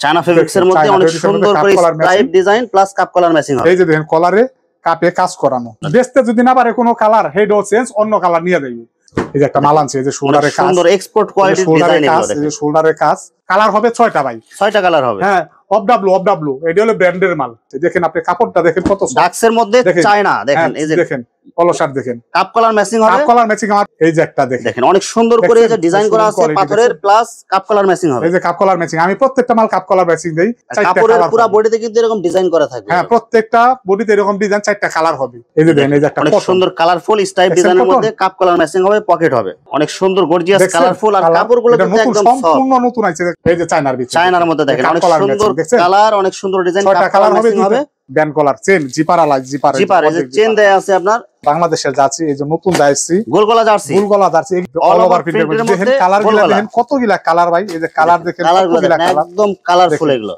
China fabrics এর মধ্যে অনেক সুন্দর করে stripe design plus cup colour matching হবে। এই যে দেখেন কলারে কাপে কাজ করানো। বেচতে যদি না পারে কোনো কালার হেডও চেঞ্জ অন্য কালার নিয়ে দেবে। এই যে একটা মাল আনছে, এই যে শোল্ডারে কাজ, সুন্দর এক্সপোর্ট কোয়ালিটির ডিজাইন এগুলো। এই যে শোল্ডারে কাজ, কালার হবে 6টা ভাই, 6টা কালার হবে। হ্যাঁ, অফ ডাব্লু এটা হলো ব্র্যান্ডের মাল। দেখেন আপনি কাপড়টা দেখেন কত ডাক্সের মধ্যে চায়না, দেখেন এই যে দেখেন পলো শার্ট দেখেন কাপ কলার ম্যাচিং হবে। কাপ কলার ম্যাচিং আমার এই যে একটা দেখেন অনেক সুন্দর করে এই যে ডিজাইন করা আছে পাথরের প্লাস কাপ কলার ম্যাচিং হবে। এই যে কাপ কলার ম্যাচিং, আমি প্রত্যেকটা মাল কাপ কলার ম্যাচিং দেই। কাপড়ের পুরো বডিতে কিন্তু এরকম ডিজাইন করা থাকবে। হ্যাঁ, প্রত্যেকটা বডিতে এরকম ডিজাইন 4টা কালার হবে। এই যে দেখেন এই যে একটা অনেক সুন্দর কালারফুল স্টাইপ ডিজাইনের মধ্যে কাপ কলার ম্যাচিং হবে, পকেট হবে। অনেক সুন্দর গর্জিয়াস কালারফুল আর কাপড়গুলো কিন্তু একদম সম্পূর্ণ নতুন আছে। এই যে চায়নার ভিতরে, চায়নার মধ্যে দেখেন অনেক সুন্দর কালার, অনেক সুন্দর ডিজাইন, কাপ কলার ম্যাচিং হবে। ব্যান্ড কলার চেন জিপার আলা জিপার এই যে চেন দেয়া আছে আপনার বাংলাদেশের জার্সি। এই যে নতুন জার্সি গোলগলা জার্সি, অল ওভার প্রিন্টের মধ্যে দেখেন কালারগুলো দেখেন কতগুলা কালার ভাই। এই যে কালার দেখেন কতগুলা কালার, একদম কালারফুল এগুলো।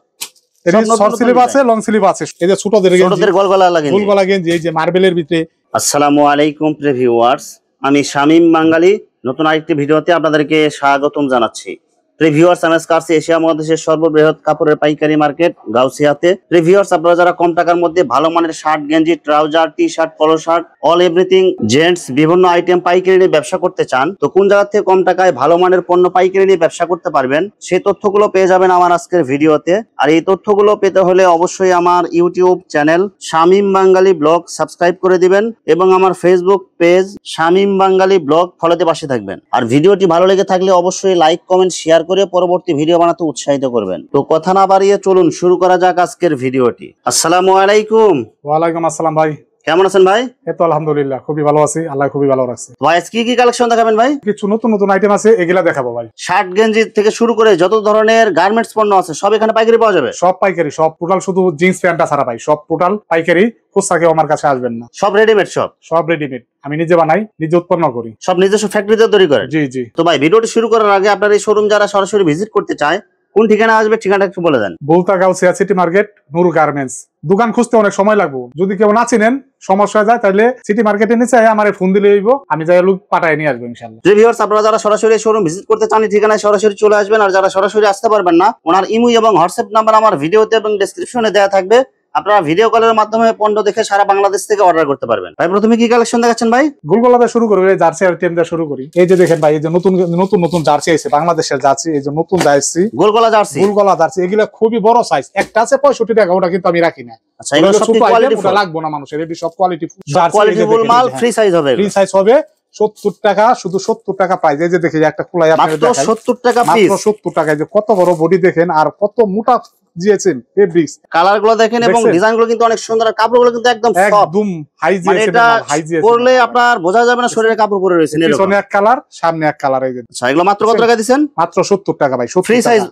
এর শর্ট স্লিভ আছে, লং স্লিভ আছে। এই যে ছোটদের গোলগলা গেঞ্জি, এই যে মার্বেলের ভিতরে। আসসালামু আলাইকুম প্রিয় ভিউয়ার্স, আমি শামীম বাঙালি নতুন আরেকটি ভিডিওতে আপনাদেরকে স্বাগতম জানাচ্ছি। ভিউয়ার্স, এমএস কার্স এশিয়া মহাদেশের সর্ববৃহৎ কাপড়ের পাইকারি মার্কেট গাউসিয়াতে। ভিউয়ার্স, আপনারা যারা কম টাকার মধ্যে ভালো মানের শার্ট, গেঞ্জি, ট্রাউজার, টি শার্ট, পলো শার্ট, অল এভরিথিং জেন্টস বিভিন্ন আইটেম পাইকারি নিয়ে ব্যবসা করতে চান, তো কোন জায়গা থেকে কম টাকায় ভালো মানের পণ্য পাইকারি নিয়ে ব্যবসা করতে পারবেন, সেই তথ্যগুলো পেয়ে যাবেন আমার আজকের ভিডিওতে। আর এই তথ্যগুলো পেতে হলে অবশ্যই আমার ইউটিউব চ্যানেল শামীম বাঙালি ব্লগ সাবস্ক্রাইব করে দিবেন এবং আমার ফেসবুক পেজ শামীম বাঙালি ব্লগ ফলোতে পাশে থাকবেন। আর ভিডিওটি ভালো লেগে থাকলে অবশ্যই লাইক, কমেন্ট, শেয়ার করে পরবর্তী ভিডিও বানাতে উৎসাহিত করবেন। তো কথা না বাড়িয়ে চলুন শুরু করা যাক আজকের ভিডিওটি। আসসালামু আলাইকুম। ওয়ালাইকুম আসসালাম ভাই, কেমন আছেন ভাই? এই তো আলহামদুলিল্লাহ খুবই ভালো আছি, আল্লাহ খুবই ভালো রাখছে। ভাই আজকে কি কালেকশন দেখাবেন ভাই? কিছু নতুন নতুন আইটেম আছে, এগুলা দেখাবো ভাই। শার্ট, গেঞ্জি থেকে শুরু করে যত ধরনের গার্মেন্টস পণ্য আছে সব এখানে পাইকারি পাওয়া যাবে। সব পাইকারি, সব টোটাল, শুধু জিন্স প্যান্টটা ছাড়া ভাই সব টোটাল পাইকারি। খুচরা কেউ আমার কাছে আসবেন না, সব রেডিমেড। সব রেডিমেড, আমি নিজে বানাই, নিজে উৎপন্ন করি, সব নিজস্ব ফ্যাক্টরিতে তৈরি করেন। জি জি। তো ভাই ভিডিওটি শুরু করার আগে আপনার এই শোরুম যারা সরাসরি ভিজিট করতে চায় কোন ঠিকানা আসবে, ঠিকানাটা একটু বলে দেন। বলতা গাউসিয়া সিটি মার্কেট, নূর গার্মেন্টস। দোকান খুঁজতে অনেক সময় লাগবে, যদি কেউ না চিনেন সমস্যা যায় তাহলে সিটি মার্কেটের নিচে আমার ফোন দিলে হইব, আমি যাই লোক পাঠায় নিয়ে আসবো ইনশাআল্লাহ। ভিউয়ার্স, আপনারা যারা সরাসরি শোরুম ভিজিট করতে চান ঠিকানায় সরাসরি চলে আসবেন। আর যারা সরাসরি আসতে পারবেন না, ওনার ইমো এবং হোয়াটসঅ্যাপ নাম্বার আমার ভিডিওতে এবং ডেসক্রিপশনে দেওয়া থাকবে। আপনারা ভিডিও কলের মাধ্যমে পণ্য দেখে সারা বাংলাদেশ থেকে অর্ডার করতে পারবেন। ভাই প্রথমে কি কালেকশন দেখাচ্ছেন ভাই? গোলগলাতে শুরু করি, জার্সি আইটেম দিয়ে শুরু করি। এই যে দেখেন ভাই, এই যে নতুন নতুন জার্সি আছে, বাংলাদেশের জার্সি। এই যে নতুন জার্সি, গোলগলা জার্সি, এগুলা খুবই বড় সাইজ। একটা আছে 65 টাকা, ওটা কিন্তু আমি রাখি না। আচ্ছা, এগুলো সব কোয়ালিটি লাগবে না মানুষের, এটি সব কোয়ালিটি ফুল মাল, ফ্রি সাইজ হবে। 70 টাকা, শুধু 70 টাকা প্রাইস। এই যে দেখি একটা খোলাই আপনাদের দেখাই, 70 টাকা পিস, মাত্র 70 টাকা। যে কত বড় বডি দেখেন আর কত মোটা জিএসএম ফেব্রিক্স, কালার গুলো দেখেন এবং ডিজাইন গুলো কিন্তু অনেক সুন্দর। আর কাপড়গুলো কিন্তু একদম হাই জিএসএম, পরলে আপনার বোঝা যাবে না শরীরে কাপড় পরে রয়েছে। পিছনে এক কালার, সামনে এক কালার। এই যে আচ্ছা, এগুলো মাত্র কত টাকা দিবেন? মাত্র 70 টাকা ভাই, ফ্রি সাইজ।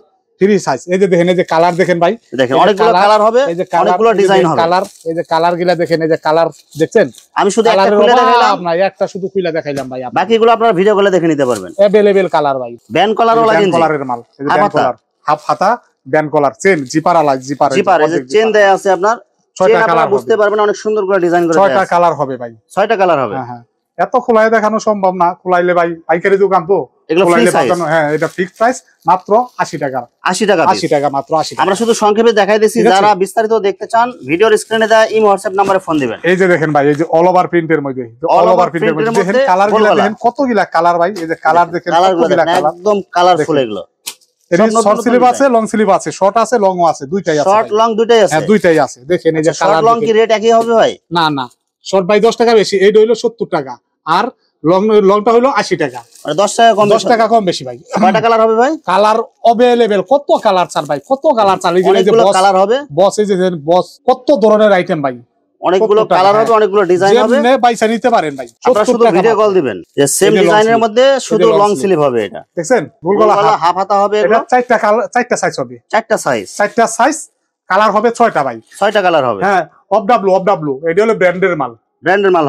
এই যে দেখেন, এই যে কালার দেখেন ভাই, দেখেন অনেকগুলো কালার হবে, অনেকগুলো ডিজাইন হবে। কালার, এই যে কালার গুলা দেখেন, এই যে কালার দেখছেন। আমি শুধু একটা খুলে দেখাইলাম না, একটা শুধু খুলে দেখাইলাম ভাই, বাকিগুলো আপনারা ভিডিও কলে দেখে নিতে পারবেন। अवेलेबल কালার ভাই, ব্যান্ড কলার ওলা গেঞ্জি, কলারের মাল। এই যে ব্যান্ড কলার, হাফ হাতা ব্যান্ড কলার, চেন জিপার আলা জিপার, এই যে চেন দেয়া আছে আপনার 6টা কালার বুঝতে পারবেন, অনেক সুন্দর করে ডিজাইন করে 6টা কালার হবে ভাই, 6টা কালার হবে। হ্যাঁ, এত খোলায় দেখানো সম্ভব না, খোলাইলে ভাই পাইকারি দোকান তো, এগুলো ফ্রি সাইজ। হ্যাঁ, এটা ফিক্সড প্রাইস মাত্র 80 টাকা। 80 টাকা, 80 টাকা মাত্র 80 টাকা। আমরা শুধু সংক্ষেপে দেখাই দিয়েছি, যারা বিস্তারিত দেখতে চান ভিডিওর স্ক্রিনে দেওয়া ইমো হোয়াটসঅ্যাপ নম্বরে ফোন দিবেন। এই যে দেখেন ভাই, এই যে অল ওভার প্রিন্টের মধ্যে, অল ওভার প্রিন্টের মধ্যে দেখেন কালারগুলো দেখেন কতগুলা কালার ভাই। এই যে কালার দেখেন কতগুলা কালার, একদম কালারফুল এগুলো। শর্ট স্লিভ আছে, লং স্লিভ আছে, শর্ট আছে, লং আছে, দুইটাই আছে। শর্ট লং দুইটাই আছে। হ্যাঁ, দুইটাই আছে। দেখেন এই যে কালার, শর্ট লং কি রেট একই হবে ভাই? না না, শর্ট ভাই 10 টাকা বেশি, এইটা হলো 70 টাকা, আর লংটা হলো 80 টাকা, মানে 10 টাকা কম। 10 টাকা কম বেশি ভাই। কয়টা কালার হবে ভাই? কালার अवेलेबल, কত কালার চান ভাই, কত কালার চান। এই যে বস কালার হবে, বস এই যে বস কত ধরনের আইটেম ভাই, অনেকগুলো কালার হবে, অনেকগুলো ডিজাইন হবে। যেমনি পয়সা নিতে পারেন ভাই, আপনারা শুধু ভিডিও কল দিবেন যে সেম ডিজাইনের মধ্যে শুধু লং স্লিভ হবে। এটা দেখছেন গোলগলা হাফ হাতা হবে, এটা 4টা কালার, 4টা সাইজ হবে, 4টা সাইজ, কালার হবে 6টা ভাই, 6টা কালার হবে। হ্যাঁ, অফ ডাব্লু, এটা হলো ব্র্যান্ডের মাল,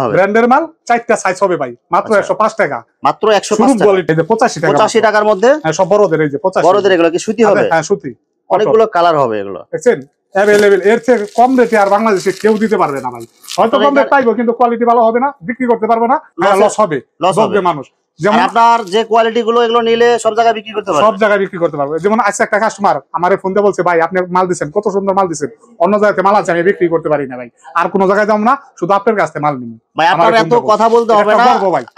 হবে, ব্র্যান্ডের মাল। 4টা সাইজ হবে ভাই, মাত্র 105 টাকা, মাত্র 105 টাকা। এই যে 85 টাকা, 85 টাকার মধ্যে। হ্যাঁ, সব বড়দের। এই যে 85, বড়দের এগুলো কি সুতি হবে? হ্যাঁ, সুতি। অনেকগুলো কালার হবে এগুলো, দেখছেন अवेलेबल। এর থেকে কম রেটে আর বাংলাদেশে কেউ দিতে পারবে না ভাই। হয়তো কম রেট পাইবো, কিন্তু কোয়ালিটি ভালো হবে না, বিক্রি করতে পারবো না, লস হবে, মানুষ। যেমন আপনার যে কোয়ালিটি গুলো এগুলো নিলে সব জায়গায় বিক্রি করতে পারবেন, সব জায়গায় বিক্রি করতে পারবো। যেমন আজকে একটা কাস্টমার আমারে ফোন দিয়ে বলছে, ভাই আপনি মাল দিচ্ছেন, কত সুন্দর মাল দিচ্ছেন, অন্য জায়গাতে মাল আছে আমি বিক্রি করতে পারি না ভাই, আর কোনো জায়গায় যাবো না, শুধু আপনার কাছ থেকে মাল নিব। ভাই আপনারা এত কথা বলতে হবে না,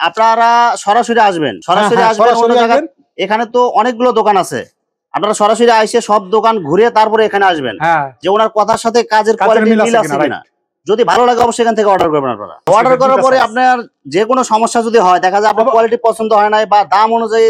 আপনারা সরাসরি আসবেন, সরাসরি আসবেন অন্য জায়গায়। এখানে তো অনেকগুলো দোকান আছে, আপনারা সরাসরি আইসে সব দোকান ঘুরে তারপরে এখানে আসবেন, যে ওনার কথার সাথে কাজের কোয়ালিটি মিল আছে কিনা। যদি ভালো লাগে অবশ্যই এখান থেকে অর্ডার করবেন। আপনারা অর্ডার করার পরে আপনার যে কোনো সমস্যা যদি হয়, দেখা যায় আপনার কোয়ালিটি পছন্দ হয় নাই বা দাম অনুযায়ী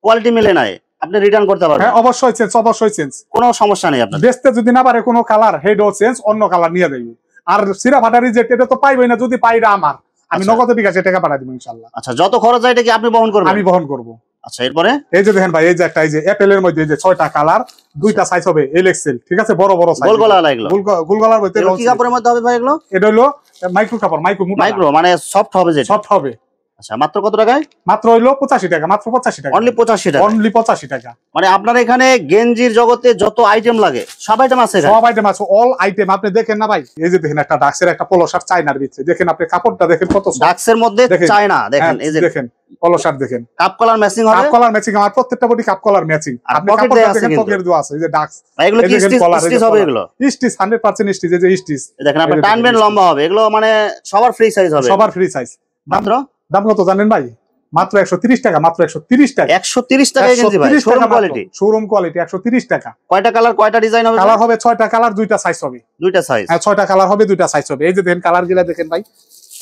কোয়ালিটি মিলে নাই, আপনি রিটার্ন করতে পারবেন। হ্যাঁ অবশ্যই চেঞ্জ, অবশ্যই চেঞ্জ, কোনো সমস্যা নেই। আপনার বেচতে যদি না পারে কোনো কালার, হেডও চেঞ্জ, অন্য কালার নিয়ে দেব। আর সিরা ফাটা রিজেক্ট এটা তো পাইবই না, যদি পাইরা আমার আমি নগদে বিকাশে টাকা পাঠিয়ে দেব ইনশাআল্লাহ। আচ্ছা, যত খরচ হয় এটা কি আপনি বহন করবেন? আমি বহন করব। আচ্ছা, এরপরে এই যে দেখেন ভাই, এই যে একটা এই যে অ্যাপেলের মধ্যে এই যে 6টা কালার, 2টা সাইজ হবে এল এক্সেল, ঠিক আছে, বড় বড় সাইজ, গোল গলা লাগলো, গোল গলার মধ্যে। কি কাপড়ের মধ্যে হবে ভাই এগুলো? এটা হলো মাইক্রো কাপড়, মাইক্রো মানে সফট হবে, যেটা সফট হবে। আচ্ছা, মাত্র কত টাকায়? মাত্র হইলো 85 টাকা, মাত্র 85 টাকা, অনলি 85 টাকা, অনলি 85 টাকা। মানে আপনার এখানে গেঞ্জির জগতে যত আইটেম লাগে সব আইটেম আছে, সব আইটেম আছে, অল আইটেম। আপনি দেখেন না ভাই, এই যে দেখেন একটা ডাক্সের একটা পলো শার্ট চায়নার ভিতরে, দেখেন আপনি কাপড়টা দেখেন কত সফট, ডাক্সের মধ্যে চায়না, দেখেন এই যে দেখেন পলো শার্ট দেখেন, কাপ কলার ম্যাচিং হবে, কাপ কলার ম্যাচিং, আমার প্রত্যেকটা বডি কাপ কলার ম্যাচিং। আপনি কাপড়টা দেখেন পকেট দেওয়া আছে, এই যে ডাক্স, এগুলো কি স্টিচ হবে? এগুলো স্টিচ 100% স্টিচ, এই যে স্টিচ দেখেন, আপনি টানবেন লম্বা হবে, এগুলো মানে সবার ফ্রি সাইজ হবে, সবার ফ্রি সাইজ। মাত্র দাম কত জানেন ভাই? মাত্র 130 টাকা, মাত্র 130 টাকা, 130 টাকা গেঞ্জি ভাই, শোরুম কোয়ালিটি, শোরুম কোয়ালিটি 130 টাকা। কয়টা কালার, কয়টা ডিজাইন হবে? কালার হবে 6টা কালার, 2টা সাইজ হবে, 2টা সাইজ। হ্যাঁ 6টা কালার হবে, 2টা সাইজ হবে। এই যে দেখেন কালার গুলা দেখেন ভাই,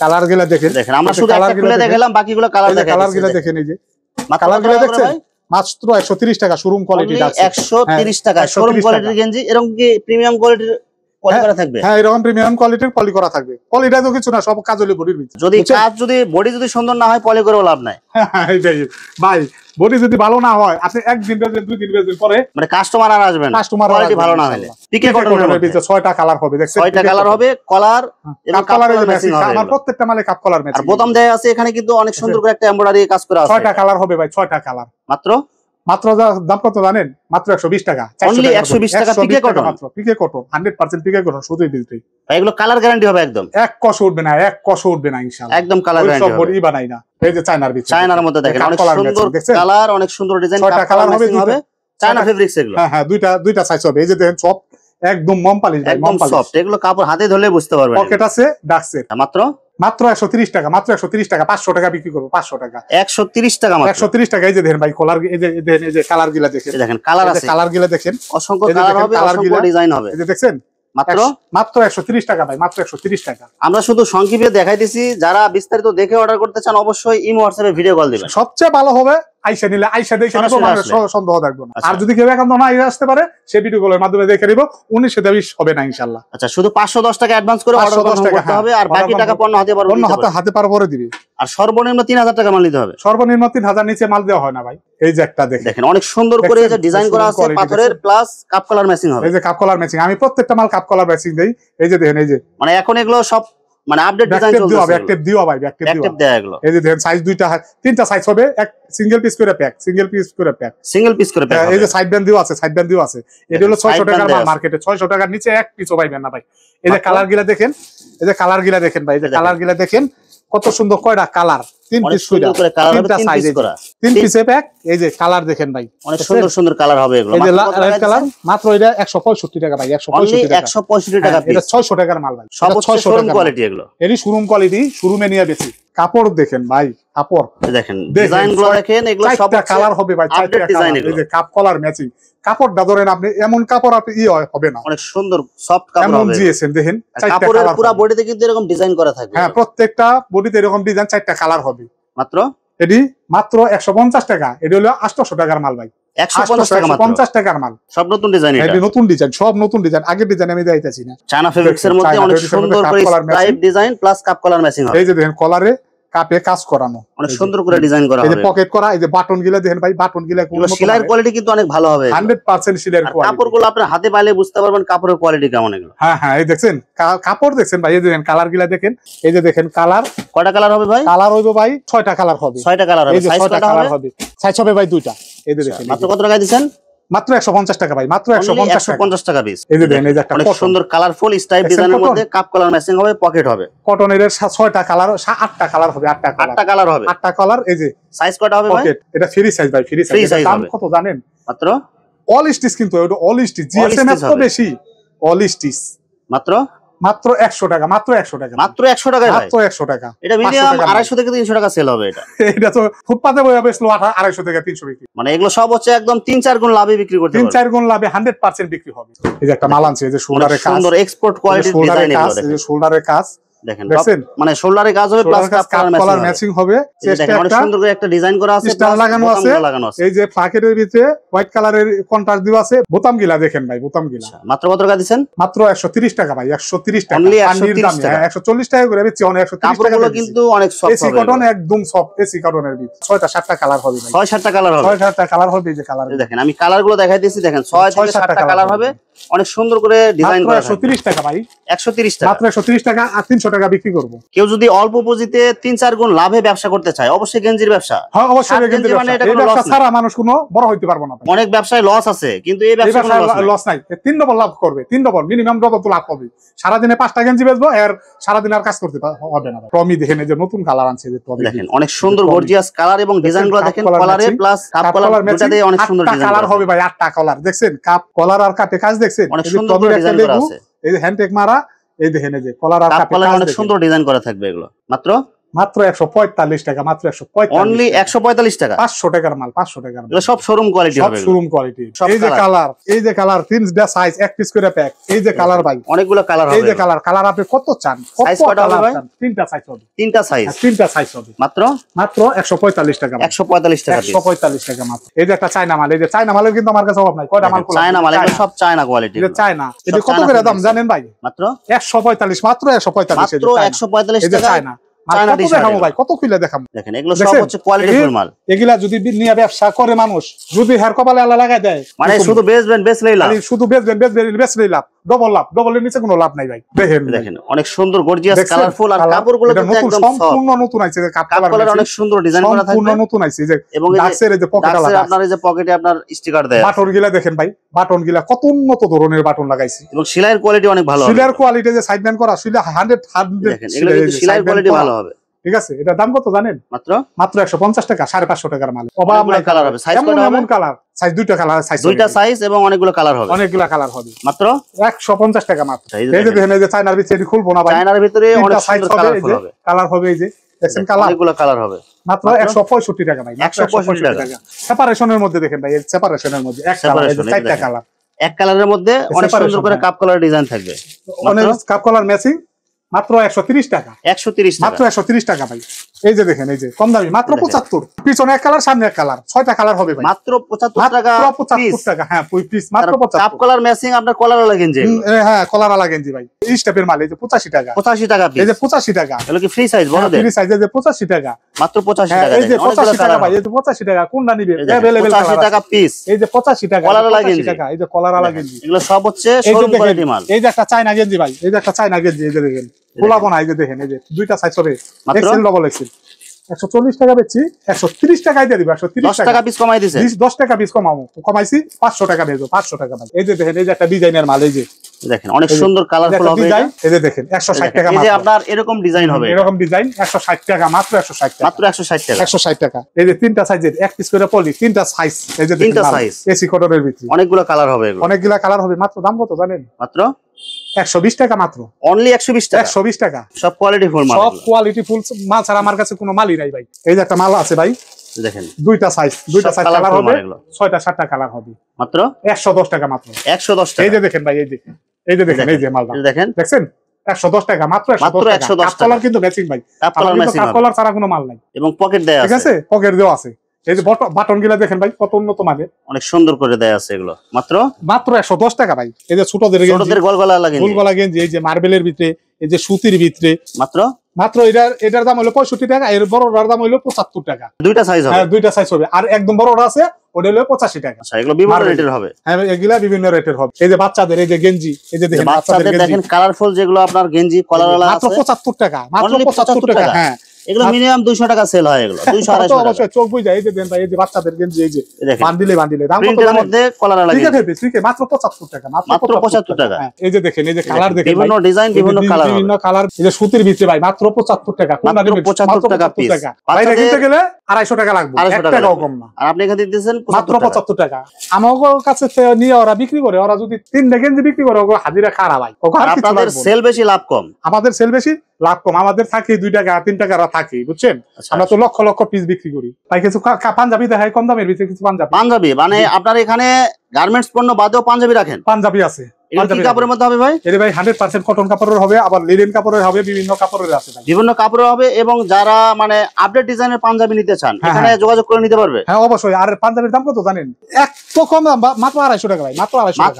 কালার গুলা দেখেন, দেখেন আমরা শুধু একটা খুলে দেখালাম, বাকিগুলো কালার দেখাই। কালার গুলা দেখেন, এই যে কালার গুলা দেখছেন, মাত্র 130 টাকা শোরুম কোয়ালিটি, 130 টাকা শোরুম কোয়ালিটির গেঞ্জি। এরকম কি প্রিমিয়াম কোয়ালিটির পলি করা থাকবে? হ্যাঁ এরকম প্রিমিয়াম কোয়ালিটির পলি করা থাকবে। পলিটা তো কিছু না, সব কাজ হলো বডির ভিতরে। যদি কাজ, যদি বডি যদি সুন্দর না হয়, পলি করেও লাভ নাই ভাই। বডি যদি ভালো না হয়, আপনি একদিন বেচবেন, 2 দিন বেচবেন, পরে মানে কাস্টমার আর আসবেন, কাস্টমার কোয়ালিটি ভালো না হলে। পিকে কটনের মধ্যে 6টা কালার হবে, দেখছেন 6টা কালার হবে, কলার এবং কাপ কলার ম্যাচিং হবে। আমার প্রত্যেকটা মালে কাপ কলার ম্যাচিং, আর বোতাম দেয়া আছে এখানে, কিন্তু অনেক সুন্দর করে একটা এমব্রয়ডারি কাজ করা আছে। 6টা কালার হবে ভাই, 6টা কালার। মাত্র দাম কত জানেন? মাত্র 120 টাকা, অনলি 120 টাকা পিকে কটন, মাত্র পিকে কটন, 100% পিকে কটন, শুধুই বিলতে। এগুলো কালার গ্যারান্টি হবে একদম, এক কষ উঠবে না, এক কষ উঠবে না ইনশাআল্লাহ, একদম কালার গ্যারান্টি হবে। সব বানাই না। এই যে চায়নার ভিতরে, চায়নার মধ্যে দেখেন অনেক সুন্দর কালার, অনেক সুন্দর ডিজাইন, 6টা কালার হবে, চায়না ফেব্রিক্স এগুলো। হ্যাঁ হ্যাঁ, দুইটা সাইজ হবে। এই যে দেখেন সব একদম মম পালিশ, একদম সফট, এগুলো কাপড় হাতে ধরলে বুঝতে পারবেন। পকেট আছে ডাক্সের, মাত্র 130 টাকা, মাত্র 130 টাকা, 500 টাকা বিক্রি করব, 500 টাকা, 130 টাকা, 130 টাকা। এই যে দেখেন ভাই কলার, এই যে কালার গুলা দেখেন, দেখেন কালার আছে, কালার গুলা দেখেন, অসংখ্য কালার হবে, অসংখ্য ডিজাইন হবে। এই যে দেখছেন, মাত্র 130 টাকা ভাই, মাত্র 130 টাকা। আমরা শুধু সংক্ষেপে দেখাইতেছি, যারা বিস্তারিত দেখে অর্ডার করতে চান অবশ্যই ইমো হোয়াটসঅ্যাপে ভিডিও কল দিবেন। সবচেয়ে ভালো হবে আইসা নিলে, আইসা দেখে নিব, মানে সন্দেহ থাকবে না। আর যদি কেউ একান্ত না আসতে পারে, সেই ভিডিও কলের মাধ্যমে দেখে নিব, 1920 হবে না ইনশাআল্লাহ। আচ্ছা, শুধু 510 টাকা অ্যাডভান্স করে অর্ডার করতে হবে, আর বাকি টাকা পণ্য হাতে পার পরে দিবে। আর সর্বনিম্ন 3000 টাকা মাল নিতে হবে, সর্বনিম্ন 3000 নিচে মাল দেওয়া হয় না ভাই। এই যে একটা দেখেন, অনেক সুন্দর করে যে ডিজাইন করা আছে, পাথরের প্লাস কাপ কলার ম্যাচিং হবে। এই যে কাপ কলার ম্যাচিং, আমি প্রত্যেকটা মাল কাপ কলার ম্যাচিং দেই। এই যে দেখেন, এই যে মানে এখন এগুলো সব মানে আপডেট ডিজাইন চলছে, ব্যাকটেপ দিও ভাই, ব্যাকটেপ দেয়া এগুলো। এই যে দেখেন সাইজ 3টা সাইজ হবে, এক সিঙ্গেল পিস করে প্যাক, সিঙ্গেল পিস করে প্যাক। এই যে সাইড ব্যান্ড দিও আছে, সাইড ব্যান্ড দিও আছে। এটা হলো 600 টাকার মাল, মার্কেটে 600 টাকার নিচে এক পিসও পাইবেন না ভাই। এই যে কালার গিলা দেখেন, এই যে কালার গিলা দেখেন ভাই, এই যে কালার গিলা দেখেন কত সুন্দর, কয়টা কালার, 3 পিস করে কালার হবে, 3 সাইজ করা, 3 পিসে প্যাক। এই যে কালার দেখেন ভাই, অনেক সুন্দর সুন্দর কালার হবে এগুলো। এই যে লাল কালার, মাত্র এটা 165 টাকা ভাই, 165 টাকা পিস। এটা 600 টাকার মাল ভাই, সব 600 টাকা কোয়ালিটি এগুলো। এরই শোরুম কোয়ালিটি, শোরুমে নিয়ে বেশি। কাপড় দেখেন ভাই, কাপড় দেখেন, ডিজাইনগুলো দেখেন, এগুলো সব কালার হবে ভাই, 4টা ডিজাইন। এই যে কাপ কলার ম্যাচিং, কাপড়টা ধরেন আপনি, এমন কাপড় আপনি হবে না, অনেক সুন্দর সফট কাপড় হবে। এমন জিএসএম দেখেন, কাপড়ের পুরো বডিতে কিন্তু এরকম ডিজাইন করা থাকবে। হ্যাঁ, প্রত্যেকটা বডিতে এরকম ডিজাইন, 4টা কালার হবে। মাত্র এটি মাত্র 150 টাকা। এটি হলো 800 টাকার মাল ভাই, 150 টাকার মাল, সব নতুন ডিজাইন। এটা নতুন ডিজাইন, সব নতুন ডিজাইন, আগের ডিজাইন আমি দেখাইতাছি না। চায়না ফেব্রিক্সের মধ্যে অনেক সুন্দর করে stripe design plus cup colour matching হবে। এই যে দেখেন কলারে কাপে কাজ করানো, অনেক সুন্দর করে ডিজাইন করা হবে। এই যে পকেট করা, এই যে বাটন গিলা দেখেন ভাই, বাটন গিলা সেলাইয়ের কোয়ালিটি কিন্তু অনেক ভালো হবে, 100% সেলাইয়ের কোয়ালিটি। কাপড়গুলো আপনার হাতে পাইলে বুঝতে পারবেন কাপড়ের কোয়ালিটি কেমন এগুলো। হ্যাঁ হ্যাঁ, এই দেখছেন কাপড় দেখছেন ভাই, এই দেখেন কালার গিলা দেখেন। এই যে দেখেন কালার, কয়টা কালার হবে ভাই? কালার হইবে ভাই 6টা কালার হবে, 6টা কালার হবে। সাইজ কয়টা কালার হবে? সাইজ হবে ভাই 2টা। এই যে দেখেন, মাত্র কত টাকা দিবেন? মাত্র 150 টাকা ভাই, মাত্র 150 টাকা পিস। এই যে দেখেন, এই যে একটা অনেক সুন্দর কালারফুল স্টাইপ ডিজাইনের মধ্যে কাপ কলার ম্যাচিং হবে, পকেট হবে। কটনের 6টা কালার, 8টা কালার হবে, 8টা কালার হবে, 8টা কালার। এই যে সাইজ কয়টা হবে ভাই? পকেট এটা ফ্রি সাইজ ভাই, ফ্রি সাইজ। দাম কত জানেন? মাত্র অল স্টিচ, কিন্তু এটা অল স্টিচ, জিএসএম এত বেশি, অল স্টিচ মাত্র 100 টাকা, মাত্র 100 টাকা, মাত্র 100 টাকা, মাত্র 100 টাকা। এটা মিনিমাম 250 থেকে 300 টাকা সেল হবে এটা। এটা তো ফুটপাতে বইয়া বেচলো 250 থেকে 300 বিক্রি, মানে এগুলো সব হচ্ছে একদম 3-4 গুণ লাভে বিক্রি করতে পারবে, 3-4 গুণ লাভে 100% বিক্রি হবে। এই যে একটা মাল আনছে, এই যে শোল্ডারের কাজ, সুন্দর এক্সপোর্ট কোয়ালিটির ডিজাইন এগুলো দেখেন, এই যে শোল্ডারের কাজ দেখেন, মানে শোল্ডারে কাজ হবে প্লাস কাপ কলার ম্যাচিং হবে। চেষ্টা অনেক সুন্দর করে একটা ডিজাইন করা আছে, স্টার লাগানো আছে। এই যে প্যাকেটের ভিতরে হোয়াইট কালারের কন্ট্রাস্ট দেওয়া আছে। বোতাম গিলা দেখেন ভাই, বোতাম গিলা মাত্র কত টাকা দিবেন? মাত্র 130 টাকা ভাই, 130 টাকা, অনলি 130 টাকা, 140 টাকা করে বেচি, অনেক 130 টাকা। কাপড়গুলো কিন্তু অনেক সফট হবে, এসি কটন, একদম সফট এসি কটনের ভিতরে 6টা-7টা কালার হবে ভাই, 6-7টা কালার হবে, 6-7টা কালার হবে। এই যে কালার দেখেন, আমি কালারগুলো দেখাই দিয়েছি, দেখেন 6-7টা কালার হবে, অনেক সুন্দর করে ডিজাইন করা। 130 টাকা ভাই, 130 টাকা, মাত্র 130 টাকা। আর 300 টাকা বিক্রি করব। কেউ যদি অল্প পুঁজিতে 3-4 গুণ লাভে ব্যবসা করতে চায়, অবশ্যই গেঞ্জির ব্যবসা। হ্যাঁ, অবশ্যই গেঞ্জির ব্যবসা। এই ব্যবসা ছাড়া মানুষ কোনো বড় হইতে পারবে না। অনেক ব্যবসায় লস আছে, কিন্তু এই ব্যবসায় লস নাই। 3 ডবল লাভ করবে, 3 ডবল মিনিমাম ডবল তো লাভ হবে। সারা দিনে 5টা গেঞ্জি বেচবো, আর সারা দিন আর কাজ করতে হবে না। টমি দেখেন, এই যে নতুন কালার আনছে, যে টমি দেখেন, অনেক সুন্দর গর্জিয়াস কালার, এবং ডিজাইনগুলো দেখেন, কলারে প্লাস কাপ কলার দুটো দিয়ে অনেক সুন্দর ডিজাইন কালার হবে ভাই। 8টা কালার দেখছেন, কাপ কলার আর কাপে কাজ দেখছেন, অনেক সুন্দর ডিজাইন করা আছে। এই যে হ্যান্ডটেক মারা, এই দেখেন, এই যে কলার আর কাপে অনেক সুন্দর ডিজাইন করা থাকবে এগুলো। মাত্র 145 টাকা, মাত্র 145, অনলি 145 টাকা। 500 টাকার মাল, 500 টাকার মাল। এগুলো সব শোরুম কোয়ালিটি হবে, সব শোরুম কোয়ালিটি। এই যে কালার, এই যে কালার, 3টা সাইজ, এক পিস করে প্যাক। এই যে কালার ভাই, অনেকগুলো কালার হবে। এই যে কালার আপনি কত চান? সাইজ কত হবে ভাই? 3টা সাইজ হবে, 3টা সাইজ, 3টা সাইজ হবে। মাত্র 145 টাকা, 145 টাকা, 145 টাকা মাত্র। এই যে একটা চায়না মাল, এই যে চায়না মালের কিন্তু আমার কাছে অভাব নাই। কয়টা মাল? চায়না মাল, এগুলো সব চায়না কোয়ালিটি। এটা চায়না, এটা কত করে দাম জানেন ভাই? মাত্র 145, মাত্র 145, মাত্র 145 টাকা। চায়না কত খুলে দেখাবো? দেখেন, এগুলো সব হচ্ছে কোয়ালিটিফুল মাল। এগুলা যদি নিয়ে ব্যবসা করে মানুষ, যদি হের কপালে আল্লাহ লাগাই দেয়, মানে শুধু বেচলেই লাভ, শুধু বেচলেই লাভ, ডবল লাভ। ডবলের নিচে কোনো লাভ নাই ভাই। দেখেন অনেক সুন্দর গর্জিয়াস কালারফুল, আর কাপড়গুলো কিন্তু একদম সম্পূর্ণ নতুন আইছে। কাপড়ের অনেক সুন্দর ডিজাইন করা থাকবে, সম্পূর্ণ নতুন আইছে। যে এবং ডাক্সের এই যে পকেট লাগা, আপনার এই যে পকেটে আপনার স্টিকার দেয়া, বাটন গিলা দেখেন ভাই, বাটন গিলা কত উন্নত ধরনের বাটন লাগাইছে, এবং সেলাইয়ের কোয়ালিটি অনেক ভালো হবে। সেলাইয়ের কোয়ালিটি, যে সাইড ব্যান্ড করা, সেলাই 100 দেখেন, এগুলো কিন্তু সেলাইয়ের কোয়ালিটি ভালো হবে। ঠিক আছে, এটা দাম কত জানেন? মাত্র 150 টাকা, 550 টাকার মাল। অভাব নাই কালার হবে, সাইজ কত হবে? কালার সাইজ, দুইটা কালার সাইজ, দুইটা সাইজ, এবং অনেকগুলো কালার হবে, অনেকগুলো কালার হবে। মাত্র 150 টাকা মাত্র। এই যে দেখেন, এই যে চায়নার ভিতরে খুলবো না ভাই, চায়নার ভিতরে অনেক সুন্দর কালারফুল হবে, কালার হবে। এই যে দেখেন, কালার অনেকগুলো কালার হবে, মাত্র 165 টাকা ভাই, 165 টাকা। সেপারেশনের মধ্যে দেখেন ভাই, সেপারেশনের মধ্যে এক কালার, এই যে 4টা কালার, এক কালারের মধ্যে অনেক সুন্দর করে কাপ কালার ডিজাইন থাকবে, অনেক কাপ কালার ম্যাচিং। মাত্র 130 টাকা, 130 টাকা, মাত্র 130 টাকা ভাই। এই যে দেখেন, এই যে কম দামি, মাত্র 75। পিছনে এক কালার, সামনে এক কালার, 6টা কালার হবে ভাই, মাত্র 75 টাকা, 75 টাকা। হ্যাঁ, পিস মাত্র 75। কাপ কালার ম্যাচিং, আপনার কলার আলা গেঞ্জি। হ্যাঁ, কলার আলা গেঞ্জি ভাই, এই স্টেপের মাল। এই যে 85 টাকা, 85 টাকা পিস। এই যে 85 টাকা, এগুলো কি ফ্রি সাইজ? বড়দের ফ্রি সাইজ, এই যে 85 টাকা, মাত্র 85 টাকা। এই যে 85 টাকা ভাই, এই যে 85 টাকা, কোনটা নিবে? अवेलेबल 85 টাকা পিস, এই যে 85 টাকা, কলার আলা গেঞ্জি, এই যে কলার আলা গেঞ্জি। এগুলো সব হচ্ছে শোরুম কোয়ালিটি মাল। এই যে একটা চায়না গেঞ্জি ভাই, এই যে একটা চায়না গেঞ্জি, এই যে দেখেন, খোলাবো না। এই যে দেখেন, এই যে দুইটা সাইজ হবে, এক্সেল ডবল এক্সেল। 140 টাকা বেচছি, 130 টাকায় দিয়ে দিব। 130 টাকা পিস কমাই দিছে, 10 টাকা পিস কমাইছি, 500 টাকা বেচবো, 500 টাকা ভাই। এই যে দেখেন, এই যে একটা ডিজাইনের মাল, এই যে দেখেন, অনেক সুন্দর কালারফুল হবে এটা। এই যে দেখেন, 160 টাকা। এই যে আপনার এরকম ডিজাইন হবে, এরকম ডিজাইন 160 টাকা, মাত্র 160 টাকা, মাত্র 160 টাকা, 160 টাকা। এই যে 3টা সাইজের, এক পিস করে পলি, 3টা সাইজ। এই যে 3টা সাইজ, এসি কটনের ভিতরে অনেকগুলো কালার হবে, এগুলো অনেকগুলো কালার হবে। মাত্র দাম কত জানেন? মাত্র 120 টাকা, মাত্র অনলি 120 টাকা, 120 টাকা। সব কোয়ালিটি ফুল মাল, সব কোয়ালিটি ফুল মাল ছাড়া আমার কাছে কোনো মালই নাই ভাই। এই যে একটা মাল আছে ভাই, দেখেন, দুইটা সাইজ কালার হবে, 6টা-7টা কালার হবে, মাত্র 110 টাকা, মাত্র 110 টাকা। এই যে দেখেন ভাই, এই যে দেখেন, এই যে মালটা দেখেন, দেখছেন, 110 টাকা, মাত্র 110 টাকা। কালার কিন্তু ম্যাচিং ভাই, কালার ছাড়া কোনো মাল নাই, এবং পকেট দেয়া আছে। ঠিক আছে, পকেট দেওয়া আছে। এই যে বাটন গুলা দেখেন ভাই, কত উন্নত মানের, অনেক সুন্দর করে দেয়া আছে। এগুলো মাত্র 110 টাকা ভাই। এই যে ছোটদের গোলগলা গেঞ্জি, এই যে মার্বেলের ভিতরে, এই যে সুতির ভিতরে, মাত্র এটার দাম হলো 65 টাকা। এর বড়টার দাম হলো 75 টাকা। দুইটা সাইজ হবে, হ্যাঁ, দুইটা সাইজ হবে। আর একদম বড়টা আছে, ওটা হলো 85 টাকা। আচ্ছা, এগুলো বিভিন্ন রেটের হবে। হ্যাঁ, এগুলা বিভিন্ন রেটের হবে। এই যে বাচ্চাদের, এই যে গেঞ্জি, এই যে দেখেন, বাচ্চাদের দেখেন কালারফুল যেগুলো আপনার গেঞ্জি কলারওয়ালা আছে, মাত্র 75 টাকা, মাত্র 75 টাকা। হ্যাঁ, এগুলো মিনিমাম 200 টাকা সেল হয়, এগুলো 200 250 টাকা অবশ্যই চোখ বুঝায়। এই যে দেন ভাই, এই যে বাচ্চাদের গেঞ্জি, এই যে বান্ডিলে দাম কত প্রিন্টের মধ্যে কলার লাগা ঠিক আছে মাত্র 75 টাকা, মাত্র 75 টাকা। এই যে দেখেন, এই যে কালার দেখেন, বিভিন্ন ডিজাইন বিভিন্ন কালার, এই যে সুতির ভিতরে ভাই মাত্র 75 টাকা, মাত্র 75 টাকা পিস। বাইরে কিনতে গেলে 250 টাকা লাগবে, 1 টাকাও কম না। আর আপনি এখানে দিতেছেন মাত্র 75 টাকা। আমার কাছে নিয়ে ওরা বিক্রি করে, ওরা যদি 3 গেঞ্জি বিক্রি করে ওগো হাজিরা খারাপ ভাই। আপনাদের সেল বেশি লাভ কম, আমাদের সেল বেশি লাভ কম। আমাদের থাকে 2 টাকা 3 টাকা থাকে, বুঝছেন? আমরা তো লক্ষ লক্ষ পিস বিক্রি করি ভাই। কিছু পাঞ্জাবি দেখাই কম দামের ভিতরে, কিছু পাঞ্জাবি মানে আপনার এখানে গার্মেন্টস পণ্য বাদেও পাঞ্জাবি রাখেন? পাঞ্জাবি আছে। কি কাপড়ের মধ্যে হবে ভাই? এটা ভাই 100% কটন কাপড়ের হবে, আবার লিনেন কাপড়ের হবে, বিভিন্ন কাপড়ের আছে ভাই, বিভিন্ন কাপড়ের হবে। এবং যারা মানে আপডেট ডিজাইনের পাঞ্জাবি নিতে চান এখানে যোগাযোগ করে নিতে পারবে। হ্যাঁ অবশ্যই। আর পাঞ্জাবির দাম কত জানেন? এক তো কম দাম, মাত্র 250 টাকা ভাই, মাত্র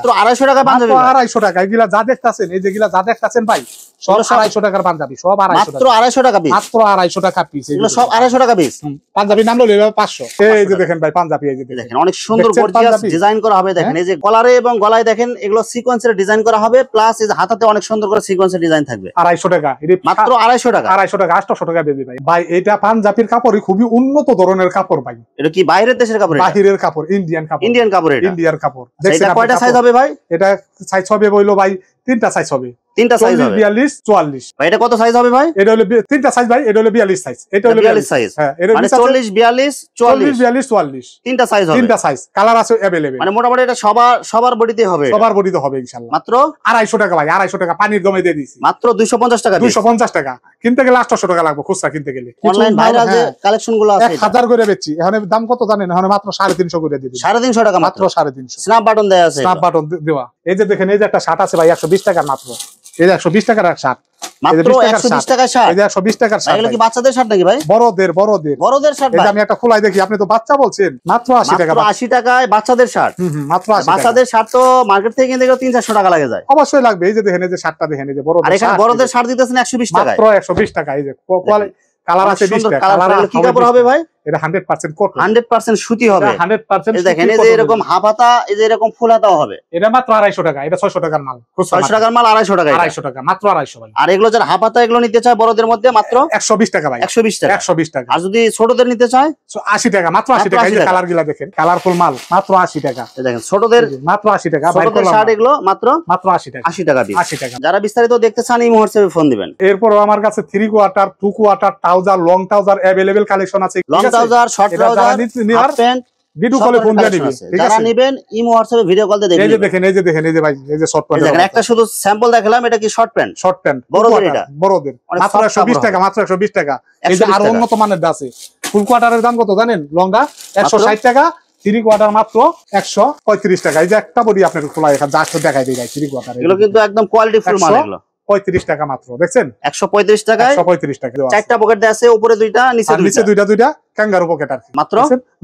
250 টাকা পাঞ্জাবি, 250 টাকা। এগুলা যা দেখতাছেন, এই যেগুলা যা দেখতাছেন ভাই, সব 250 টাকার পাঞ্জাবি, সব 250 মাত্র 250 টাকা পিস, মাত্র 250 টাকা পিস। এগুলো সব 250 টাকা পিস। পাঞ্জাবি নাম লইলে 500। এই যে দেখেন ভাই পাঞ্জাবি, এই যে দেখেন অনেক সুন্দর গর্জিয়াস ডিজাইন করা হবে। দেখেন এই যে কলারে এবং গলায় দেখেন এগুলো সিকোয়েন্সের ডিজাইন করা হবে, প্লাস এই যে হাতাতে অনেক সুন্দর করে সিকোয়েন্সের ডিজাইন থাকবে। 250 টাকা, মাত্র 250 টাকা, 250 টাকা, 800 টাকা বেশি ভাই। ভাই এটা পাঞ্জাবির কাপড়ই খুবই উন্নত ধরনের কাপড় ভাই। এটা কি বাইরের দেশের কাপড়? বাহিরের কাপড়, ইন্ডিয়ান কাপড়, ইন্ডিয়ান কাপড়, এটা ইন্ডিয়ান কাপড়। দেখছেন কয়টা সাইজ হবে ভাই? এটা সাইজ হবে বইলো ভাই 3টা সাইজ হবে, 3টা সাইজ হবে, 42 44। ভাই এটা কত সাইজ হবে ভাই? এটা হলো 3টা সাইজ ভাই, এটা হলো 42 সাইজ, এটা হলো 42 সাইজ। হ্যাঁ, মানে 40 42 44 42 44 3টা সাইজ হবে, 3টা সাইজ। কালার আছে अवेलेबल, মানে মোটামুটি এটা সবার বডিতে হবে, সবার বডিতে হবে ইনশাআল্লাহ। মাত্র 250 টাকা ভাই, 250 টাকা পানির দমে দিয়ে দিয়েছি, মাত্র 250 টাকা, 250 টাকা। কিনতে গেলে 800 টাকা লাগবে খুচরা কিনতে গেলে। অনলাইন ভাইরাল যে কালেকশন গুলো আছে 1000 করে বেচছি, এখন দাম কত জানেন? এখন মাত্র 350 করে দিয়ে দিই, 350 টাকা, মাত্র 350। স্ন্যাপ বাটন দেয়া আছে, স্ন্যাপ বাটন দেওয়া। এই যে দেখেন, এই যে একটা শার্ট আছে ভাই 120 টাকার মাত্র, এই যে 120 টাকার শার্ট, মাত্র 120 টাকার শার্ট। এই যে 120 টাকার শার্ট। এগুলো কি বাচ্চাদের শার্ট নাকি ভাই? বড়দের শার্ট ভাই। আমি একটা খোলাই দেখি, আপনি তো বাচ্চা বলছেন। মাত্র 80 টাকা, মাত্র 80 টাকায় বাচ্চাদের শার্ট। মাত্র 80 টাকা। বাচ্চাদের শার্ট তো মার্কেট থেকে কিনতে গেলে 300-400 টাকা লাগে যায়, অবশ্যই লাগবে। এই যে দেখেন, এই যে শার্টটা দেখেন, এই যে বড়দের, আর এখানে বড়দের শার্ট দিতেছেন 120 টাকা, মাত্র 120 টাকা। এই যে কালার আছে 20 টাকা। কালার কি কাপড় হবে ভাই? এটা 100% কটন, 100% সুতি হবে, 100%। এই দেখেন, এই যে এরকম হাফ হাতা, এই যে এরকম ফুল হাতাও হবে। এটা মাত্র 250 টাকা, এটা 600 টাকার মাল, 600 টাকার মাল 250 টাকা, 250 টাকা, মাত্র 250 ভাই। আর এগুলো যারা হাফ হাতা এগুলো নিতে চায় বড়দের মধ্যে মাত্র 120 টাকা ভাই, 120 টাকা, 120 টাকা। আর যদি ছোটদের নিতে চায় 80 টাকা, মাত্র 80 টাকা। এই যে কালারগুলো দেখেন, কালারফুল মাল, মাত্র 80 টাকা। এই দেখেন ছোটদের মাত্র 80 টাকা, ছোটদের শার্ট এগুলো মাত্র 80 টাকা, 80 টাকা, 80 টাকা। যারা বিস্তারিত দেখতে চান এই হোয়াটসঅ্যাপে ফোন দিবেন। এরপরও আমার কাছে 3 quarter, 2 quarter, trouser, long trouser available collection আছে। Long trouser, short trouser, half pant, video কলে ফোন দিয়ে নিবেন, ঠিক আছে? যারা নেবেন ইমো হোয়াটসঅ্যাপে ভিডিও কল দিয়ে দেখবেন। এই যে দেখেন, এই যে দেখেন, এই যে ভাই, এই যে শর্ট প্যান্ট দেখেন, একটা শুধু স্যাম্পল দেখালাম, এটা কি শর্ট প্যান্ট? শর্ট প্যান্ট বড়দের, এটা বড়দের, মাত্র 120 টাকা, মাত্র 120 টাকা। এই যে আরো উন্নত মানের আছে। ফুল কোয়ার্টারের দাম কত জানেন? লংটা 160 টাকা, 3 কোয়ার্টার মাত্র 135 টাকা। এই যে একটা বডি আপনার খোলা এখানে যা দেখাই দেই ভাই, 3 কোয়ার্টার এগুলো কিন্তু একদম কোয়ালিটি ফুল মাল, এগুলো 35 টাকা মাত্র, দেখছেন? 135 টাকায় 135 টাকা। চারটা পকেট দেয়া আছে, উপরে দুইটা, নিচে দুইটা ক্যাঙ্গারু পকেট আর কি। মাত্র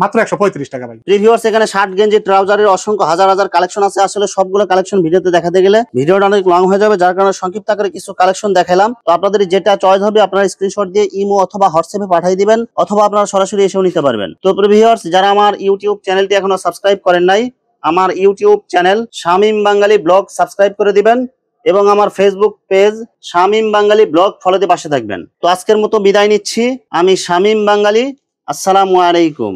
135 টাকা ভাই। রিভিউয়ার্স, এখানে শার্ট গেঞ্জি ট্রাউজারের অসংখ্য হাজার হাজার কালেকশন আছে। আসলে সবগুলো কালেকশন ভিডিওতে দেখাতে গেলে ভিডিওটা অনেক লং হয়ে যাবে, যার কারণে সংক্ষিপ্ত আকারে কিছু কালেকশন দেখালাম। তো আপনাদের যেটা চয়েস হবে আপনারা স্ক্রিনশট দিয়ে ইমো অথবা হোয়াটসঅ্যাপে পাঠিয়ে দিবেন, অথবা আপনারা সরাসরি এসেও নিতে পারবেন। তো রিভিউয়ার্স, যারা আমার ইউটিউব চ্যানেলটি এখনো সাবস্ক্রাইব করেন নাই, আমার ইউটিউব চ্যানেল শামীম বাঙালি ব্লগ সাবস্ক্রাইব করে দিবেন, এবং আমার ফেসবুক পেজ শামীম বাঙালি ব্লগ ফলোতে পাশে থাকবেন। তো আজকের মতো বিদায় নিচ্ছি, আমি শামীম বাঙালি। আসসালামু আলাইকুম।